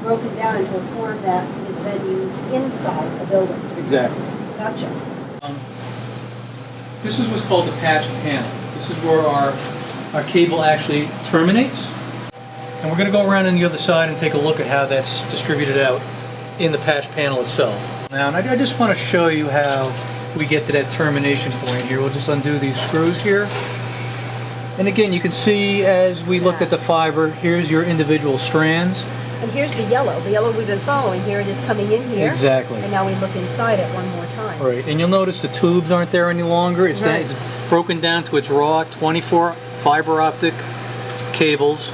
broken down into a form that is then used inside a building. Exactly. Gotcha. This is what's called the patch panel. This is where our cable actually terminates. And we're going to go around on the other side and take a look at how that's distributed out in the patch panel itself. Now, and I just want to show you how we get to that termination point here. We'll just undo these screws here. And again, you can see as we looked at the fiber, here's your individual strands. And here's the yellow. The yellow we've been following. Here it is coming in here. Exactly. And now we look inside it one more time. Right, and you'll notice the tubes aren't there any longer. It's, Right. it's broken down to its raw 24 fiber optic cables.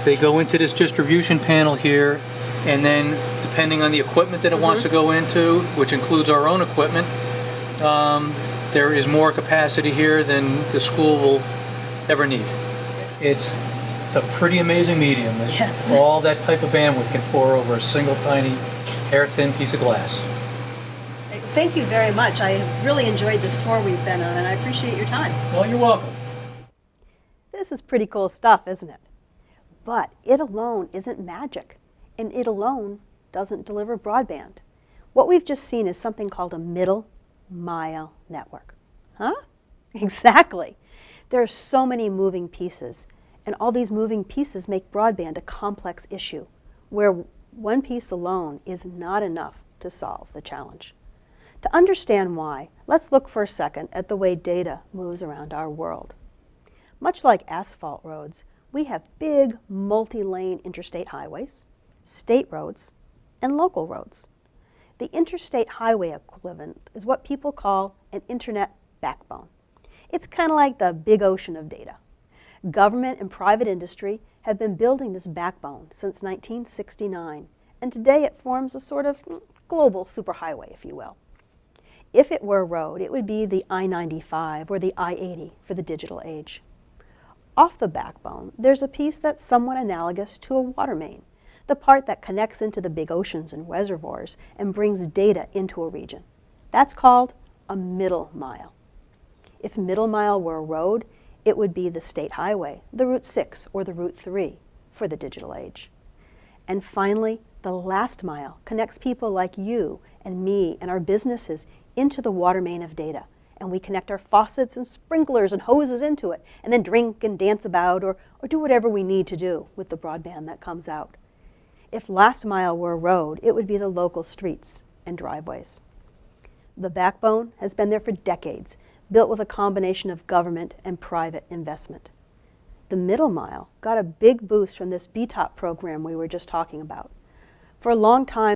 They go into this distribution panel here, and then depending on the equipment that it wants to go into, which includes our own equipment, there is more capacity here than the school will ever need. It's a pretty amazing medium. Yes. All that type of bandwidth can pour over a single tiny hair-thin piece of glass. Thank you very much. I really enjoyed this tour we've been on, and I appreciate your time. Well, you're welcome. This is pretty cool stuff, isn't it? But it alone isn't magic, and it alone doesn't deliver broadband. What we've just seen is something called a middle mile network. Huh? Exactly. There are so many moving pieces, and all these moving pieces make broadband a complex issue, where one piece alone is not enough to solve the challenge. To understand why, let's look for a second at the way data moves around our world. Much like asphalt roads, we have big multi-lane interstate highways, state roads, and local roads. The interstate highway equivalent is what people call an internet backbone. It's kind of like the big ocean of data. Government and private industry have been building this backbone since 1969, and today it forms a sort of global superhighway, if you will. If it were a road, it would be the I-95 or the I-80 for the digital age. Off the backbone, there's a piece that's somewhat analogous to a water main, the part that connects into the big oceans and reservoirs and brings data into a region. That's called a middle mile. If middle mile were a road, it would be the state highway, the Route 6 or the Route 3 for the digital age. And finally, the last mile connects people like you and me and our businesses into the water main of data. And we connect our faucets and sprinklers and hoses into it, and then drink and dance about or do whatever we need to do with the broadband that comes out. If last mile were a road, it would be the local streets and driveways. The backbone has been there for decades, built with a combination of government and private investment. The middle mile got a big boost from this BTOP program we were just talking about. For a long time,